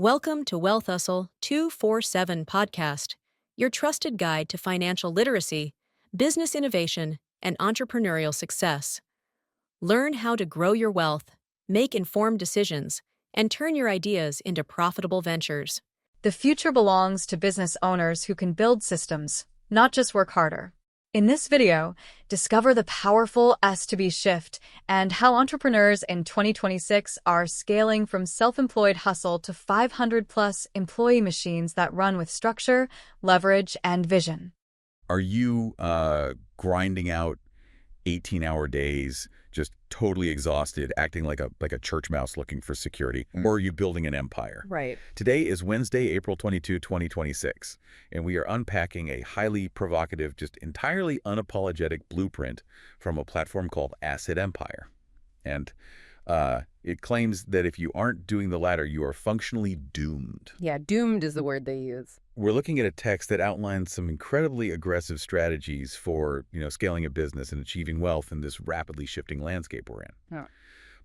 Welcome to Wealth Hustle 247 podcast, your trusted guide to financial literacy, business innovation, and entrepreneurial success. Learn how to grow your wealth, make informed decisions, and turn your ideas into profitable ventures. The future belongs to business owners who can build systems, not just work harder. In this video, discover the powerful S-to-B shift and how entrepreneurs in 2026 are scaling from self-employed hustle to 500-plus employee machines that run with structure, leverage, and vision. Are you grinding out 18-hour days, just totally exhausted, acting like a church mouse looking for security? Or are you building an empire? Right. Today is Wednesday, April 22, 2026, and we are unpacking a highly provocative, just entirely unapologetic blueprint from a platform called Asset Empire. And it claims that if you aren't doing the latter, you are functionally doomed. Yeah, doomed is the word they use. We're looking at a text that outlines some incredibly aggressive strategies for, scaling a business and achieving wealth in this rapidly shifting landscape we're in. Yeah.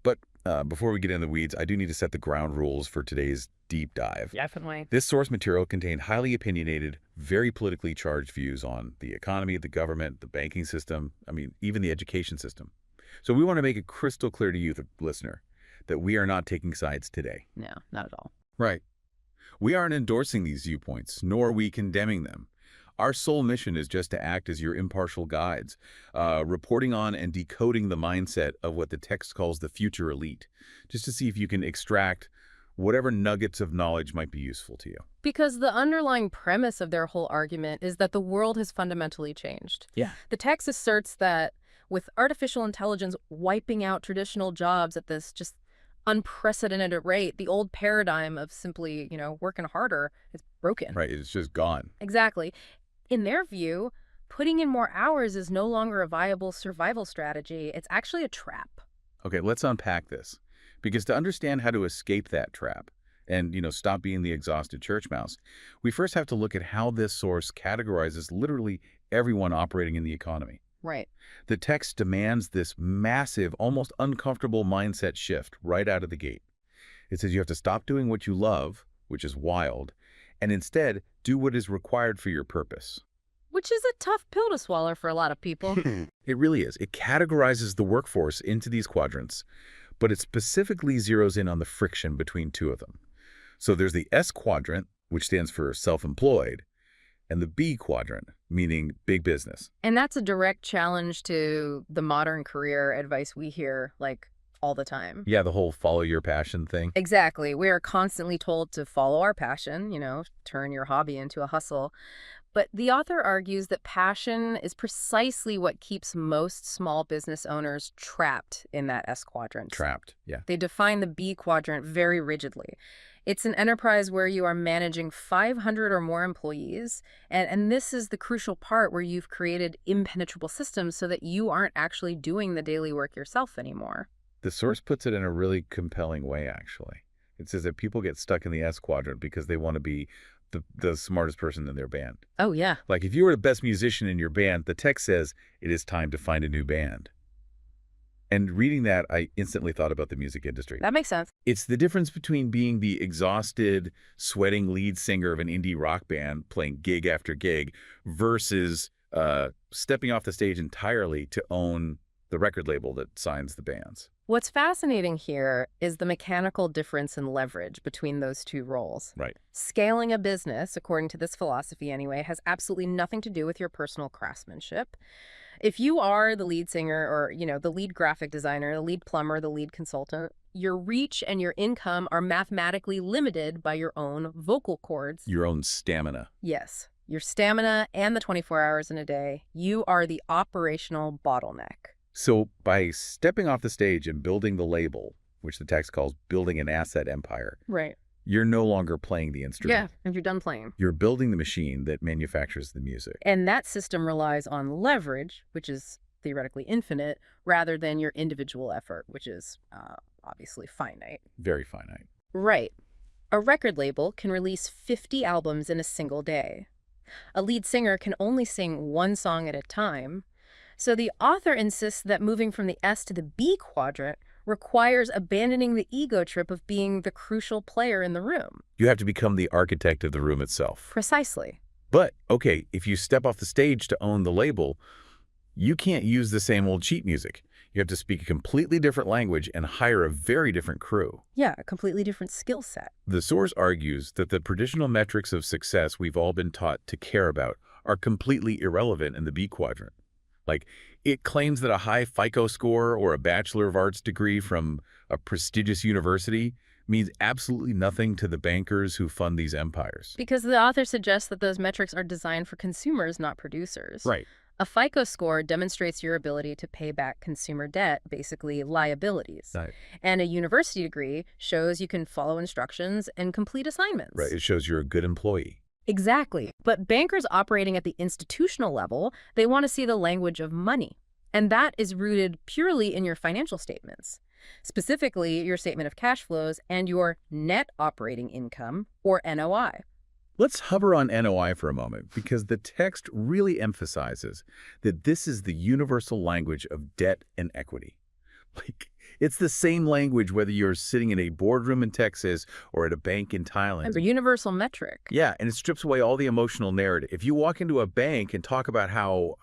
But before we get into the weeds, I do need to set the ground rules for today's deep dive. Definitely. This source material contained highly opinionated, very politically charged views on the economy, the government, the banking system, even the education system. So we want to make it crystal clear to you, the listener, that we are not taking sides today. No, not at all. Right. We aren't endorsing these viewpoints, nor are we condemning them. Our sole mission is just to act as your impartial guides, reporting on and decoding the mindset of what the text calls the future elite, just to see if you can extract whatever nuggets of knowledge might be useful to you. Because the underlying premise of their whole argument is that the world has fundamentally changed. Yeah. The text asserts that with artificial intelligence wiping out traditional jobs at this just unprecedented rate, the old paradigm of simply, working harder is broken. Right, it's just gone. Exactly. In their view, putting in more hours is no longer a viable survival strategy. It's actually a trap. Okay, let's unpack this. Because to understand how to escape that trap and, stop being the exhausted church mouse, we first have to look at how this source categorizes literally everyone operating in the economy. Right. The text demands this massive, almost uncomfortable mindset shift right out of the gate. It says you have to stop doing what you love, which is wild, and instead do what is required for your purpose. Which is a tough pill to swallow for a lot of people. It really is. It categorizes the workforce into these quadrants, but it specifically zeroes in on the friction between two of them. So there's the S quadrant, which stands for self-employed, and the B quadrant, meaning big business. And that's a direct challenge to the modern career advice we hear, all the time. Yeah, the whole follow your passion thing. Exactly. We are constantly told to follow our passion, turn your hobby into a hustle. But the author argues that passion is precisely what keeps most small business owners trapped in that S quadrant. Trapped, yeah. They define the B quadrant very rigidly. It's an enterprise where you are managing 500 or more employees, and this is the crucial part where you've created impenetrable systems so that you aren't actually doing the daily work yourself anymore. The source puts it in a really compelling way, actually. It says that people get stuck in the S quadrant because they want to be the smartest person in their band. Oh, yeah. Like if you were the best musician in your band, the text says it is time to find a new band. And reading that, I instantly thought about the music industry. That makes sense. It's the difference between being the exhausted, sweating lead singer of an indie rock band playing gig after gig versus stepping off the stage entirely to own the record label that signs the bands. What's fascinating here is the mechanical difference in leverage between those two roles. Right. Scaling a business, according to this philosophy anyway, has absolutely nothing to do with your personal craftsmanship. If you are the lead singer or, the lead graphic designer, the lead plumber, the lead consultant, your reach and your income are mathematically limited by your own vocal cords. Your own stamina. Yes. Your stamina and the 24 hours in a day. You are the operational bottleneck. So by stepping off the stage and building the label, which the text calls building an asset empire, Right. you're no longer playing the instrument. Yeah, if you're done playing. You're building the machine that manufactures the music. And that system relies on leverage, which is theoretically infinite, rather than your individual effort, which is obviously finite. Very finite. Right. A record label can release 50 albums in a single day. A lead singer can only sing one song at a time. So the author insists that moving from the S to the B quadrant requires abandoning the ego trip of being the crucial player in the room. You have to become the architect of the room itself. Precisely. But, okay, if you step off the stage to own the label, you can't use the same old sheet music. You have to speak a completely different language and hire a very different crew. Yeah, a completely different skill set. The source argues that the traditional metrics of success we've all been taught to care about are completely irrelevant in the B quadrant. Like, it claims that a high FICO score or a Bachelor of Arts degree from a prestigious university means absolutely nothing to the bankers who fund these empires. Because the author suggests that those metrics are designed for consumers, not producers. Right. A FICO score demonstrates your ability to pay back consumer debt, basically liabilities. Right. And a university degree shows you can follow instructions and complete assignments. Right. It shows you're a good employee. Exactly. But bankers operating at the institutional level, they want to see the language of money. And that is rooted purely in your financial statements, specifically your statement of cash flows and your net operating income, or NOI. Let's hover on NOI for a moment, because the text really emphasizes that this is the universal language of debt and equity. Like, it's the same language whether you're sitting in a boardroom in Texas or at a bank in Thailand. A universal metric. Yeah, and it strips away all the emotional narrative. If you walk into a bank and talk about how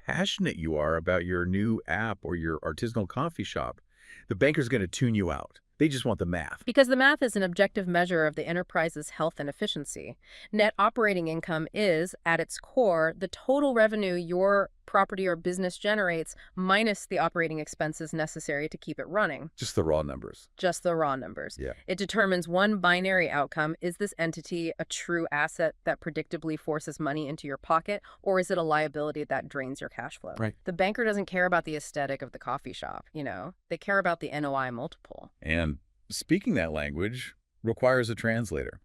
passionate you are about your new app or your artisanal coffee shop, the banker's going to tune you out. They just want the math. Because the math is an objective measure of the enterprise's health and efficiency. Net operating income is, at its core, the total revenue your property or business generates minus the operating expenses necessary to keep it running. Just the raw numbers. Just the raw numbers. Yeah. It determines one binary outcome. Is this entity a true asset that predictably forces money into your pocket, or is it a liability that drains your cash flow? Right. The banker doesn't care about the aesthetic of the coffee shop, you know? They care about the NOI multiple. And speaking that language requires a translator.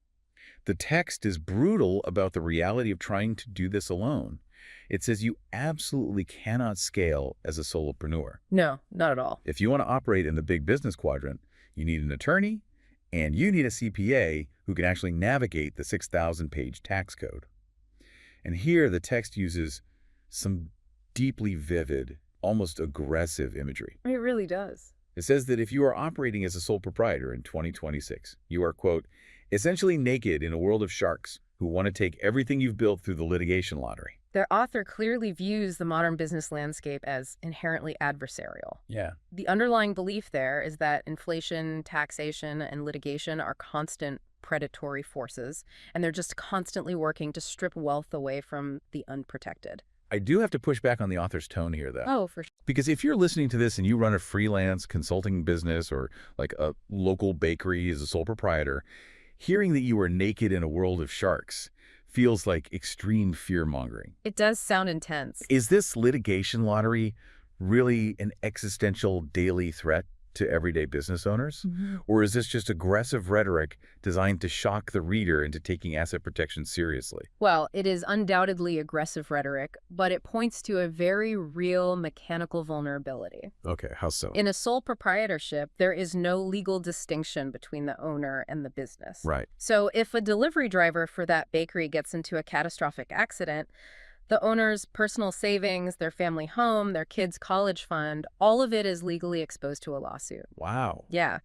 The text is brutal about the reality of trying to do this alone. It says you absolutely cannot scale as a solopreneur. No, not at all. If you want to operate in the big business quadrant, you need an attorney and you need a CPA who can actually navigate the 6,000-page tax code. And here the text uses some deeply vivid, almost aggressive imagery. It really does. It says that if you are operating as a sole proprietor in 2026, you are, quote, essentially naked in a world of sharks who want to take everything you've built through the litigation lottery. Their author clearly views the modern business landscape as inherently adversarial. Yeah. The underlying belief there is that inflation, taxation, and litigation are constant predatory forces, and they're just constantly working to strip wealth away from the unprotected. I do have to push back on the author's tone here, though. Oh, for sure. Because if you're listening to this and you run a freelance consulting business or like a local bakery as a sole proprietor, hearing that you are naked in a world of sharks feels like extreme fear-mongering. It does sound intense. Is this litigation lottery really an existential daily threat to everyday business owners? Or is this just aggressive rhetoric designed to shock the reader into taking asset protection seriously? Well, it is undoubtedly aggressive rhetoric, but it points to a very real mechanical vulnerability. Okay, how so? In a sole proprietorship, there is no legal distinction between the owner and the business. Right. So if a delivery driver for that bakery gets into a catastrophic accident, the owner's personal savings, their family home, their kids' college fund, all of it is legally exposed to a lawsuit. Wow. Yeah.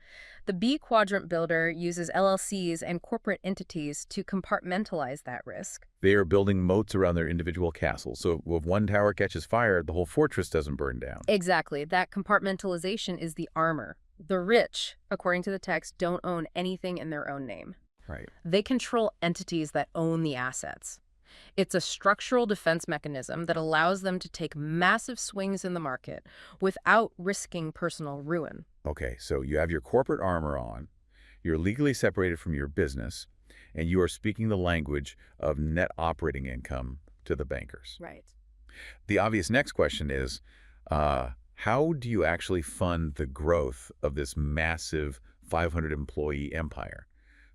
The B quadrant builder uses LLCs and corporate entities to compartmentalize that risk. They are building moats around their individual castles, so if one tower catches fire, the whole fortress doesn't burn down. Exactly. That compartmentalization is the armor. The rich, according to the text, don't own anything in their own name. Right. They control entities that own the assets. It's a structural defense mechanism that allows them to take massive swings in the market without risking personal ruin. Okay, so you have your corporate armor on, you're legally separated from your business, and you are speaking the language of net operating income to the bankers. Right. The obvious next question is, how do you actually fund the growth of this massive 500-employee empire?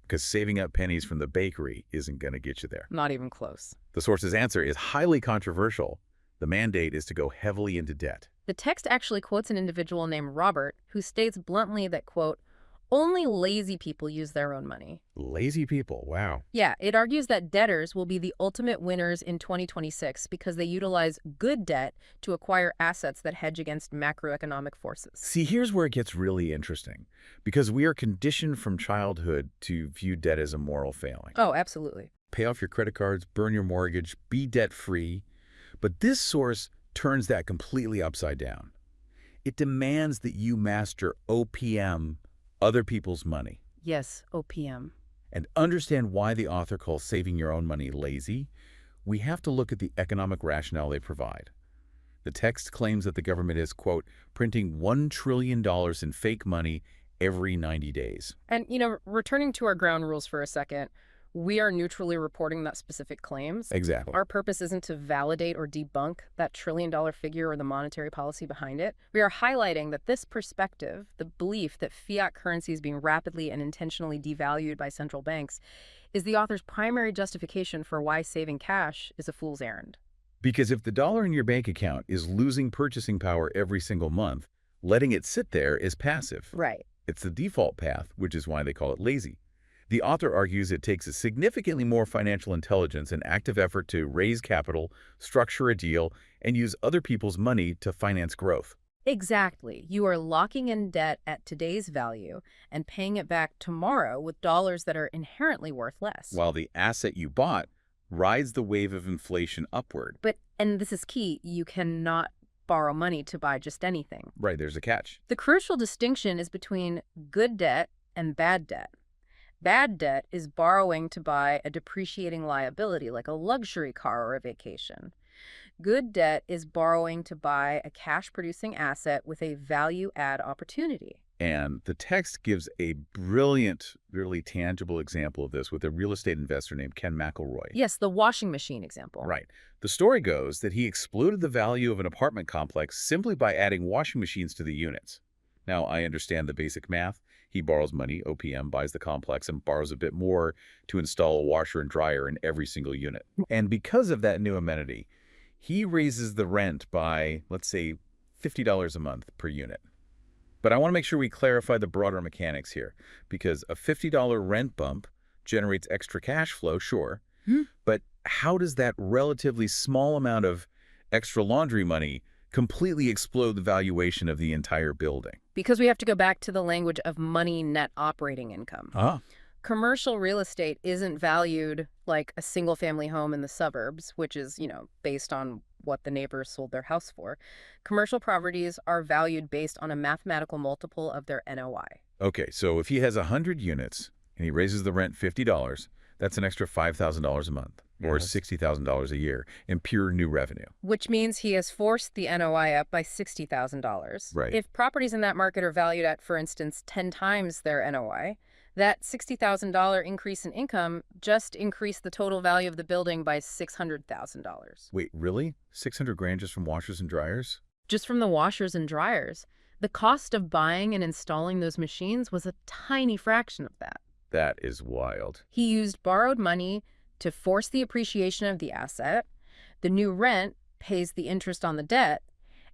Because saving up pennies from the bakery isn't going to get you there. Not even close. The source's answer is highly controversial. The mandate is to go heavily into debt. The text actually quotes an individual named Robert who states bluntly that, quote, Only lazy people use their own money. Lazy people, wow. Yeah, it argues that debtors will be the ultimate winners in 2026 because they utilize good debt to acquire assets that hedge against macroeconomic forces. See, here's where it gets really interesting, because we are conditioned from childhood to view debt as a moral failing. Oh, absolutely. Pay off your credit cards, burn your mortgage, be debt-free. But this source turns that completely upside down. It demands that you master OPM, other people's money, Yes, OPM. and understand why the author calls saving your own money lazy. We have to look at the economic rationale they provide. The text claims that the government is, quote, printing $1 trillion in fake money every 90 days. And, returning to our ground rules for a second, we are neutrally reporting that specific claims. Exactly. Our purpose isn't to validate or debunk that trillion-dollar figure or the monetary policy behind it. We are highlighting that this perspective, the belief that fiat currency is being rapidly and intentionally devalued by central banks, is the author's primary justification for why saving cash is a fool's errand. Because if the dollar in your bank account is losing purchasing power every single month, letting it sit there is passive. Right. It's the default path, which is why they call it lazy. The author argues it takes a significantly more financial intelligence and active effort to raise capital, structure a deal, and use other people's money to finance growth. Exactly. You are locking in debt at today's value and paying it back tomorrow with dollars that are inherently worth less. While the asset you bought rides the wave of inflation upward. But, and this is key, you cannot borrow money to buy just anything. Right, there's a catch. The crucial distinction is between good debt and bad debt. Bad debt is borrowing to buy a depreciating liability like a luxury car or a vacation. Good debt is borrowing to buy a cash-producing asset with a value-add opportunity. And the text gives a brilliant, really tangible example of this with a real estate investor named Ken McElroy. Yes, the washing machine example. Right. The story goes that he exploded the value of an apartment complex simply by adding washing machines to the units. Now, I understand the basic math. He borrows money, OPM, buys the complex, and borrows a bit more to install a washer and dryer in every single unit. And because of that new amenity, he raises the rent by, let's say, $50 a month per unit. But I want to make sure we clarify the broader mechanics here, because a $50 rent bump generates extra cash flow, sure, but how does that relatively small amount of extra laundry money completely explode the valuation of the entire building? Because we have to go back to the language of money net operating income. Commercial real estate isn't valued like a single-family home in the suburbs, which is, based on what the neighbors sold their house for. Commercial properties are valued based on a mathematical multiple of their NOI. Okay, so if he has 100 units and he raises the rent $50, that's an extra $5,000 a month, or $60,000 a year in pure new revenue. Which means he has forced the NOI up by $60,000. Right. If properties in that market are valued at, for instance, 10 times their NOI, that $60,000 increase in income just increased the total value of the building by $600,000. Wait, really? 600 grand just from washers and dryers? Just from the washers and dryers. The cost of buying and installing those machines was a tiny fraction of that. That is wild. He used borrowed money to force the appreciation of the asset. The new rent pays the interest on the debt,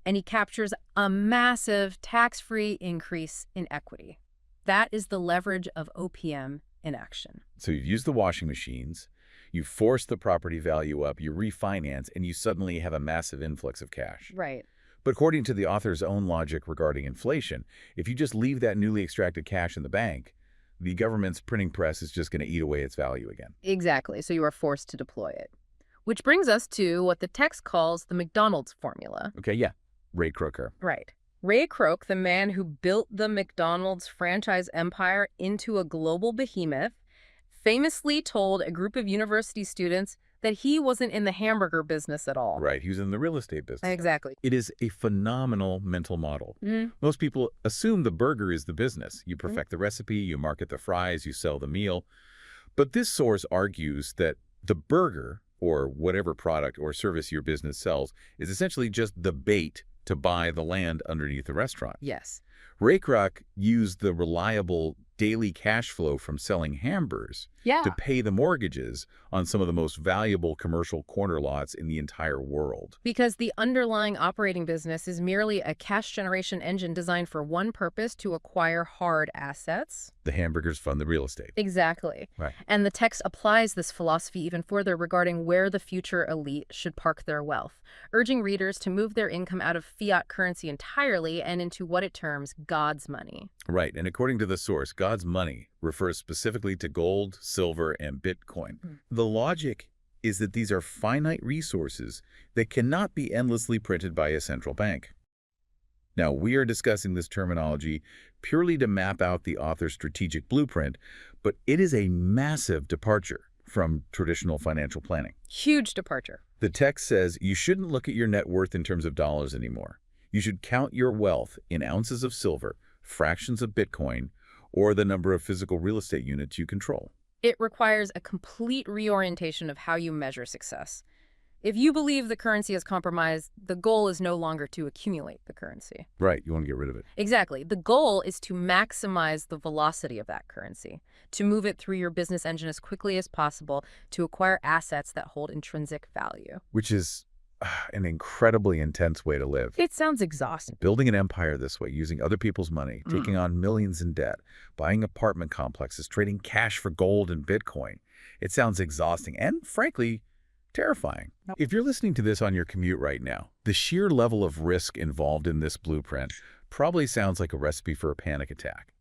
and he captures a massive tax-free increase in equity. That is the leverage of OPM in action. So you've used the washing machines, you force the property value up, you refinance, and you suddenly have a massive influx of cash. Right. But according to the author's own logic regarding inflation, if you just leave that newly extracted cash in the bank, the government's printing press is just going to eat away its value again. Exactly. So you are forced to deploy it. Which brings us to what the text calls the McDonald's formula. Okay, yeah. Ray Kroc. Right. Ray Kroc, the man who built the McDonald's franchise empire into a global behemoth, famously told a group of university students that he wasn't in the hamburger business at all. Right, he was in the real estate business. Exactly. It is a phenomenal mental model. Most people assume the burger is the business. You perfect the recipe, you market the fries, you sell the meal. But this source argues that the burger, or whatever product or service your business sells, is essentially just the bait to buy the land underneath the restaurant. Yes. Ray Kroc used the reliable daily cash flow from selling hamburgers Yeah. to pay the mortgages on some of the most valuable commercial corner lots in the entire world. Because the underlying operating business is merely a cash generation engine designed for one purpose: to acquire hard assets. The hamburgers fund the real estate. Exactly. Right. And the text applies this philosophy even further regarding where the future elite should park their wealth, urging readers to move their income out of fiat currency entirely and into what it terms God's money. Right, and according to the source, God's money refers specifically to gold, silver, and Bitcoin. The logic is that these are finite resources that cannot be endlessly printed by a central bank. Now, we are discussing this terminology purely to map out the author's strategic blueprint, but it is a massive departure from traditional financial planning. Huge departure. The text says you shouldn't look at your net worth in terms of dollars anymore. You should count your wealth in ounces of silver, fractions of Bitcoin, or the number of physical real estate units you control. It requires a complete reorientation of how you measure success. If you believe the currency is compromised, the goal is no longer to accumulate the currency. Right, you want to get rid of it. Exactly. The goal is to maximize the velocity of that currency, to move it through your business engine as quickly as possible, to acquire assets that hold intrinsic value. Which is an incredibly intense way to live. It sounds exhausting. Building an empire this way, using other people's money, taking on millions in debt, buying apartment complexes, trading cash for gold and Bitcoin. It sounds exhausting and, frankly, terrifying. If you're listening to this on your commute right now, the sheer level of risk involved in this blueprint probably sounds like a recipe for a panic attack.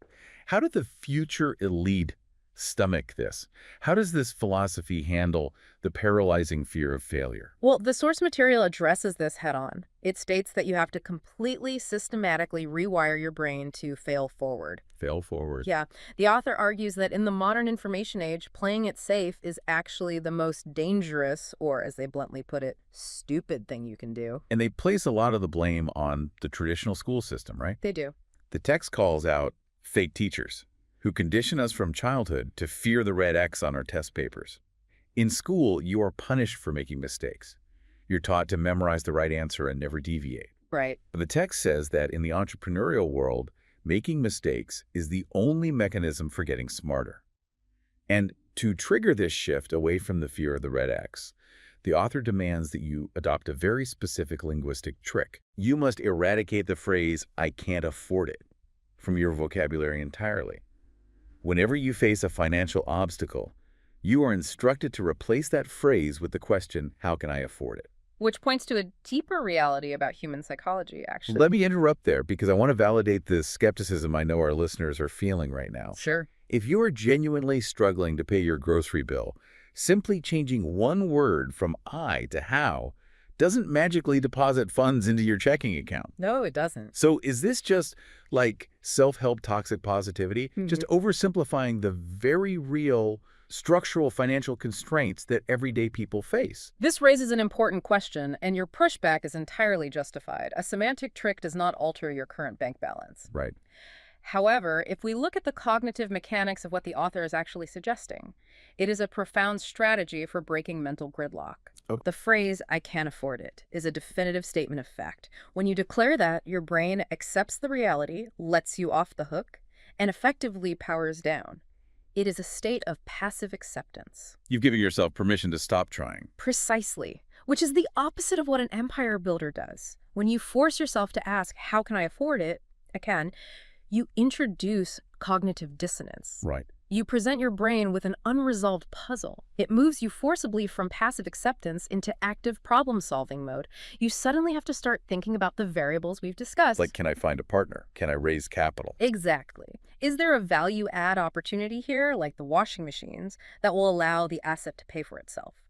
How did the future elite stomach this? How does this philosophy handle the paralyzing fear of failure? Well, the source material addresses this head on. It states that you have to completely systematically rewire your brain to fail forward. Fail forward. Yeah. The author argues that in the modern information age, playing it safe is actually the most dangerous, or as they bluntly put it, stupid thing you can do. And they place a lot of the blame on the traditional school system, right? They do. The text calls out fake teachers who condition us from childhood to fear the red X on our test papers. In school, you are punished for making mistakes. You're taught to memorize the right answer and never deviate. Right. But the text says that in the entrepreneurial world, making mistakes is the only mechanism for getting smarter. And to trigger this shift away from the fear of the red X, the author demands that you adopt a very specific linguistic trick. You must eradicate the phrase, "I can't afford it," from your vocabulary entirely. Whenever you face a financial obstacle, you are instructed to replace that phrase with the question, "How can I afford it?" Which points to a deeper reality about human psychology, actually. Let me interrupt there because I want to validate the skepticism I know our listeners are feeling right now. Sure. If you are genuinely struggling to pay your grocery bill, simply changing one word from I to how doesn't magically deposit funds into your checking account. No, it doesn't. So is this just like self-help toxic positivity? Just oversimplifying the very real structural financial constraints that everyday people face? This raises an important question, and your pushback is entirely justified. A semantic trick does not alter your current bank balance. Right. However, if we look at the cognitive mechanics of what the author is actually suggesting, it is a profound strategy for breaking mental gridlock. Oh. The phrase, "I can't afford it," is a definitive statement of fact. When you declare that, your brain accepts the reality, lets you off the hook, and effectively powers down. It is a state of passive acceptance. You've given yourself permission to stop trying. Precisely, which is the opposite of what an empire builder does. When you force yourself to ask, "How can I afford it?" Again, you introduce cognitive dissonance. Right. You present your brain with an unresolved puzzle. It moves you forcibly from passive acceptance into active problem-solving mode. You suddenly have to start thinking about the variables we've discussed. Like, can I find a partner? Can I raise capital? Exactly. Is there a value-add opportunity here, like the washing machines, that will allow the asset to pay for itself?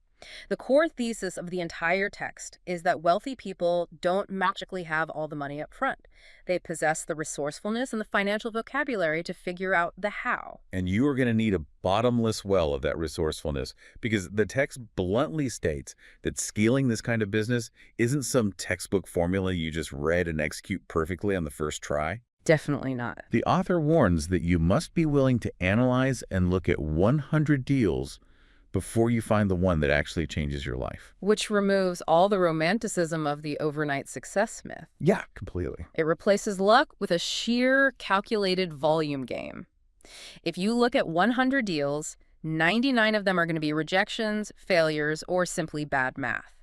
The core thesis of the entire text is that wealthy people don't magically have all the money up front. They possess the resourcefulness and the financial vocabulary to figure out the how. And you are going to need a bottomless well of that resourcefulness because the text bluntly states that scaling this kind of business isn't some textbook formula you just read and execute perfectly on the first try. Definitely not. The author warns that you must be willing to analyze and look at 100 deals before you find the one that actually changes your life. Which removes all the romanticism of the overnight success myth. Yeah, completely. It replaces luck with a sheer calculated volume game. If you look at 100 deals, 99 of them are going to be rejections, failures, or simply bad math.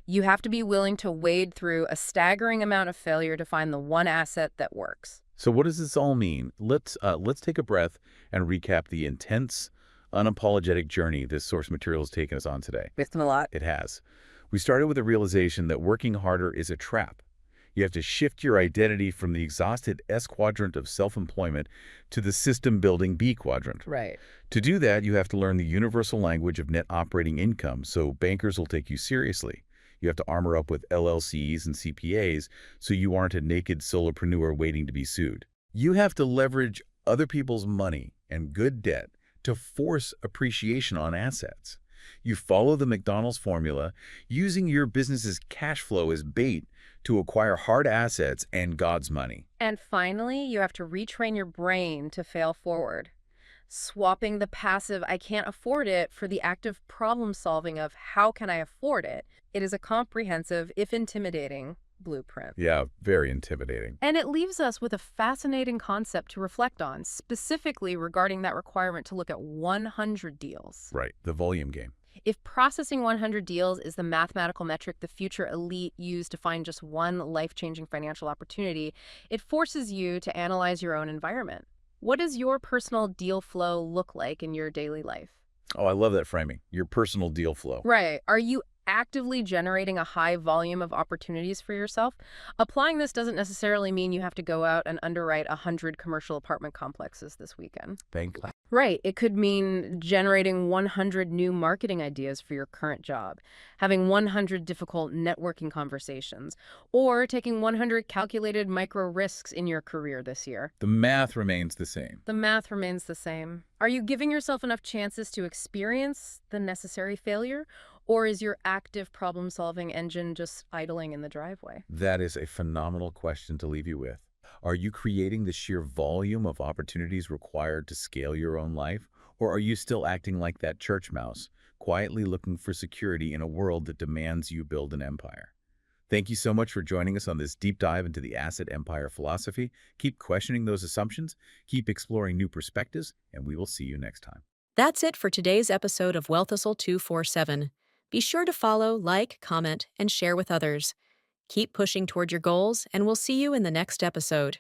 You have to be willing to wade through a staggering amount of failure to find the one asset that works. So what does this all mean? Let's take a breath and recap the intense, unapologetic journey this source material has taken us on today. With them a lot. It has. We started with the realization that working harder is a trap. You have to shift your identity from the exhausted S quadrant of self-employment to the system-building B quadrant. Right. To do that, you have to learn the universal language of net operating income so bankers will take you seriously. You have to armor up with LLCs and CPAs so you aren't a naked solopreneur waiting to be sued. You have to leverage other people's money and good debt to force appreciation on assets. You follow the McDonald's formula, using your business's cash flow as bait to acquire hard assets and God's money. And finally, you have to retrain your brain to fail forward, swapping the passive "I can't afford it" for the active problem solving of "how can I afford it?" It is a comprehensive, if intimidating, blueprint. Yeah, very intimidating. And it leaves us with a fascinating concept to reflect on, specifically regarding that requirement to look at 100 deals. Right, the volume game. If processing 100 deals is the mathematical metric the future elite use to find just one life-changing financial opportunity, it forces you to analyze your own environment. What does your personal deal flow look like in your daily life? Oh, I love that framing. Your personal deal flow. Right. Are you actively generating a high volume of opportunities for yourself? Applying this doesn't necessarily mean you have to go out and underwrite 100 commercial apartment complexes this weekend. Thank Right. It could mean generating 100 new marketing ideas for your current job, having 100 difficult networking conversations, or taking 100 calculated micro risks in your career this year. The math remains the same. The math remains the same. Are you giving yourself enough chances to experience the necessary failure, or is your active problem-solving engine just idling in the driveway? That is a phenomenal question to leave you with. Are you creating the sheer volume of opportunities required to scale your own life? Or are you still acting like that church mouse, quietly looking for security in a world that demands you build an empire? Thank you so much for joining us on this deep dive into the asset empire philosophy. Keep questioning those assumptions, keep exploring new perspectives, and we will see you next time. That's it for today's episode of Wealth Hustle 247. Be sure to follow, like, comment, and share with others. Keep pushing toward your goals, and we'll see you in the next episode.